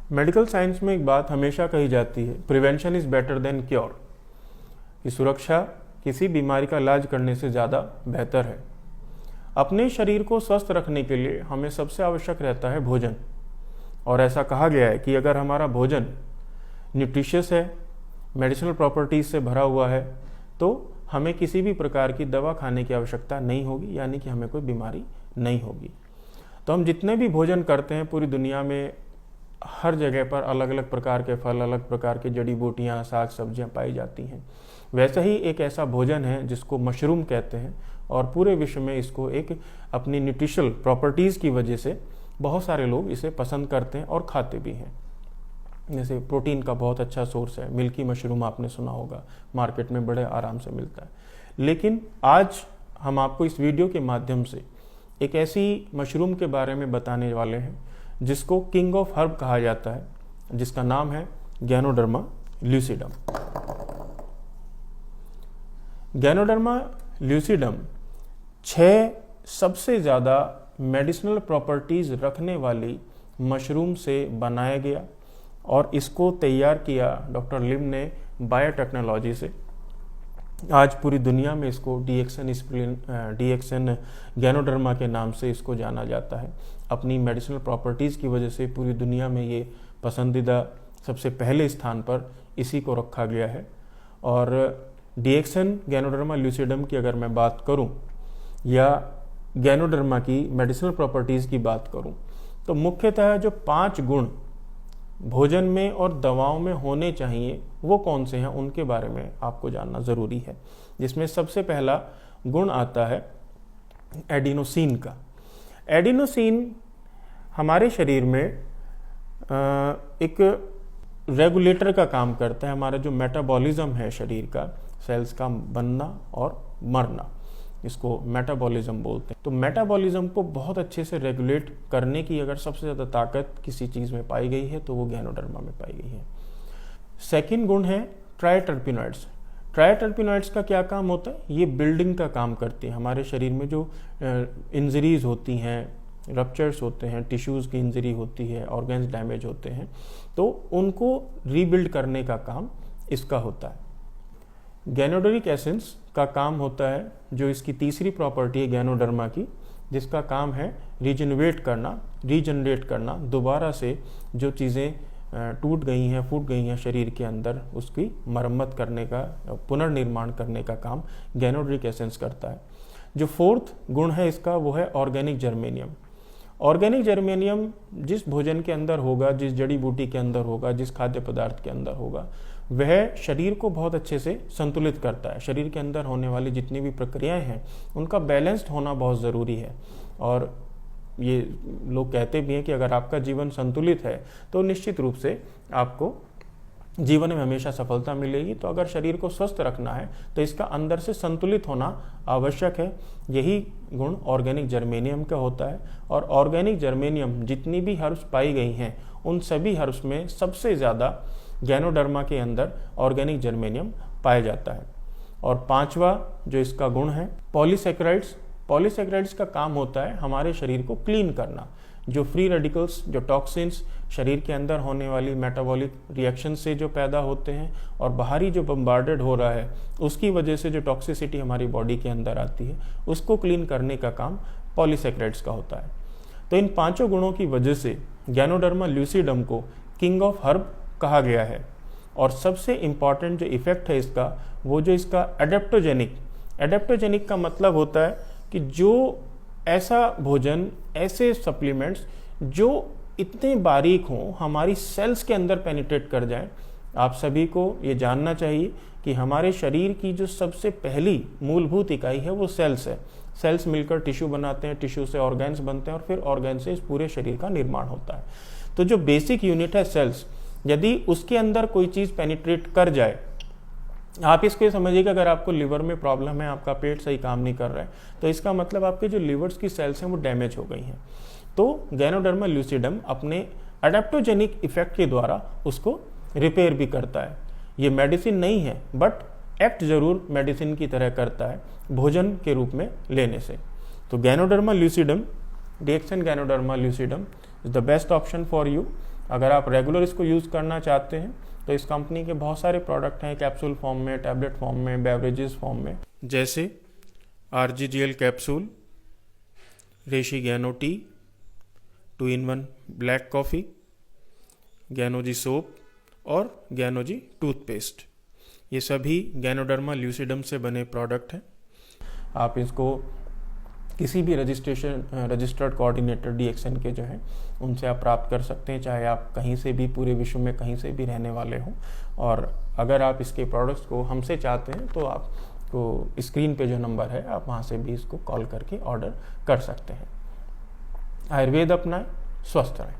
Medical science में एक बात हमेशा कही जाती है, prevention is better than cure, कि सुरक्षा किसी बीमारी का इलाज करने से ज़्यादा बेहतर है। अपने शरीर को स्वस्थ रखने के लिए हमें सबसे आवश्यक रहता है भोजन, और ऐसा कहा गया है कि अगर हमारा भोजन न्यूट्रिशियस है, मेडिसिनल प्रॉपर्टीज़ से भरा हुआ है, तो हमें किसी भी प्रकार की दवा खाने की आवश्यकता नहीं होगी, यानी कि हमें कोई बीमारी नहीं होगी। तो हम जितने भी भोजन करते हैं, पूरी दुनिया में हर जगह पर अलग अलग प्रकार के फल, अलग प्रकार की जड़ी बूटियाँ, साग सब्जियाँ पाई जाती हैं। वैसे ही एक ऐसा भोजन है जिसको मशरूम कहते हैं, और पूरे विश्व में इसको एक अपनी न्यूट्रिशनल प्रॉपर्टीज़ की वजह से बहुत सारे लोग इसे पसंद करते हैं और खाते भी हैं। जैसे प्रोटीन का बहुत अच्छा सोर्स है, मिल्की मशरूम आपने सुना होगा, मार्केट में बड़े आराम से मिलता है। लेकिन आज हम आपको इस वीडियो के माध्यम से एक ऐसी मशरूम के बारे में बताने वाले हैं जिसको किंग ऑफ हर्ब कहा जाता है, जिसका नाम है गैनोडर्मा ल्यूसिडम। गैनोडर्मा ल्यूसिडम 6 सबसे ज़्यादा मेडिसिनल प्रॉपर्टीज़ रखने वाली मशरूम से बनाया गया, और इसको तैयार किया डॉक्टर लिम ने बायोटेक्नोलॉजी से। आज पूरी दुनिया में इसको डीएक्सन गैनोडर्मा के नाम से इसको जाना जाता है। अपनी मेडिसिनल प्रॉपर्टीज़ की वजह से पूरी दुनिया में ये पसंदीदा सबसे पहले स्थान पर इसी को रखा गया है। और डीएक्सन गैनोडर्मा ल्यूसिडम की अगर मैं बात करूं, या गैनोडर्मा की मेडिसिनल प्रॉपर्टीज़ की बात करूं, तो मुख्यतः जो 5 गुण भोजन में और दवाओं में होने चाहिए वो कौन से हैं, उनके बारे में आपको जानना ज़रूरी है। जिसमें सबसे पहला गुण आता है एडिनोसिन का। एडिनोसिन हमारे शरीर में एक रेगुलेटर का काम करता है। हमारा जो मेटाबॉलिज्म है शरीर का, सेल्स का बनना और मरना, इसको मेटाबॉलिज्म बोलते हैं। तो मेटाबॉलिज्म को बहुत अच्छे से रेगुलेट करने की अगर सबसे ज़्यादा ताकत किसी चीज़ में पाई गई है तो वो गैनोडर्मा में पाई गई है। सेकंड गुण है ट्राइटर्पिनॉइड्स। ट्राइटर्पिनॉइड्स का क्या काम होता है? ये बिल्डिंग का काम करती है। हमारे शरीर में जो इंजरीज होती हैं, रप्चर्स होते हैं, टिश्यूज़ की इंजरी होती है, ऑर्गन्स डैमेज होते हैं, तो उनको रीबिल्ड करने का काम इसका होता है। गैनोडोरिक एसेंस का काम होता है, जो इसकी तीसरी प्रॉपर्टी है गैनोडर्मा की, जिसका काम है रीजनरेट करना, दोबारा से जो चीज़ें टूट गई हैं, फूट गई हैं शरीर के अंदर, उसकी मरम्मत करने का, पुनर्निर्माण करने का काम गैनोडोरिक एसेंस करता है। जो फोर्थ गुण है इसका, वो है ऑर्गेनिक जर्मेनियम। ऑर्गेनिक जर्मेनियम जिस भोजन के अंदर होगा, जिस जड़ी बूटी के अंदर होगा, जिस खाद्य पदार्थ के अंदर होगा, वह शरीर को बहुत अच्छे से संतुलित करता है। शरीर के अंदर होने वाली जितनी भी प्रक्रियाएं हैं उनका बैलेंस्ड होना बहुत ज़रूरी है। और ये लोग कहते भी हैं कि अगर आपका जीवन संतुलित है तो निश्चित रूप से आपको जीवन में हमेशा सफलता मिलेगी। तो अगर शरीर को स्वस्थ रखना है तो इसका अंदर से संतुलित होना आवश्यक है। यही गुण ऑर्गेनिक जर्मेनियम का होता है। और ऑर्गेनिक जर्मेनियम जितनी भी हर्ब्स पाई गई हैं, उन सभी हर्ब्स में सबसे ज़्यादा गैनोडर्मा के अंदर ऑर्गेनिक जर्मेनियम पाया जाता है। और 5वां जो इसका गुण है पॉलीसैकेराइड्स। पॉलीसैकेराइड्स का काम होता है हमारे शरीर को क्लीन करना। जो फ्री रेडिकल्स, जो टॉक्सिन्स शरीर के अंदर होने वाली मेटाबॉलिक रिएक्शन से जो पैदा होते हैं, और बाहरी जो बम्बार्डेड हो रहा है उसकी वजह से जो टॉक्सिसिटी हमारी बॉडी के अंदर आती है, उसको क्लीन करने का काम पॉलीसैकेराइड्स का होता है। तो इन 5 गुणों की वजह से गैनोडर्मा ल्यूसिडम को किंग ऑफ हर्ब कहा गया है। और सबसे इम्पॉर्टेंट जो इफेक्ट है इसका, वो जो इसका एडेप्टोजेनिक का मतलब होता है कि जो ऐसा भोजन, ऐसे सप्लीमेंट्स जो इतने बारीक हों, हमारी सेल्स के अंदर पेनिट्रेट कर जाएं। आप सभी को ये जानना चाहिए कि हमारे शरीर की जो सबसे पहली मूलभूत इकाई है वो सेल्स है। सेल्स मिलकर टिश्यू बनाते हैं, टिश्यू से ऑर्गन्स बनते हैं, और फिर ऑर्गन से इस पूरे शरीर का निर्माण होता है। तो जो बेसिक यूनिट है सेल्स, यदि उसके अंदर कोई चीज़ पेनिट्रेट कर जाए, आप इसको समझिए कि अगर आपको लिवर में प्रॉब्लम है, आपका पेट सही काम नहीं कर रहा है, तो इसका मतलब आपके जो लिवर्स की सेल्स हैं वो डैमेज हो गई हैं। तो गैनोडर्मा ल्यूसिडम अपने एडेप्टोजेनिक इफेक्ट के द्वारा उसको रिपेयर भी करता है। ये मेडिसिन नहीं है, बट एक्ट जरूर मेडिसिन की तरह करता है भोजन के रूप में लेने से। तो ganoderma lucidum, DXN ganoderma lucidum is the best option for you. अगर आप रेगुलर इसको यूज़ करना चाहते हैं तो इस कंपनी के बहुत सारे प्रोडक्ट हैं कैप्सूल फॉर्म में, टैबलेट फॉर्म में, बेवरेजेस फॉर्म में, जैसे RGGL capsule, reishi gano tea, 2-in-1 black coffee, Ganozhi soap और गैनोजी टूथपेस्ट। ये सभी गैनोडर्मा ल्यूसिडम से बने प्रोडक्ट हैं। आप इसको किसी भी रजिस्टर्ड कोऑर्डिनेटर DXN के जो हैं उनसे आप प्राप्त कर सकते हैं, चाहे आप कहीं से भी पूरे विश्व में कहीं से भी रहने वाले हों। और अगर आप इसके प्रोडक्ट्स को हमसे चाहते हैं तो आपको स्क्रीन पे जो नंबर है आप वहाँ से भी इसको कॉल करके ऑर्डर कर सकते हैं। आयुर्वेद अपनाएं, स्वस्थ रहें।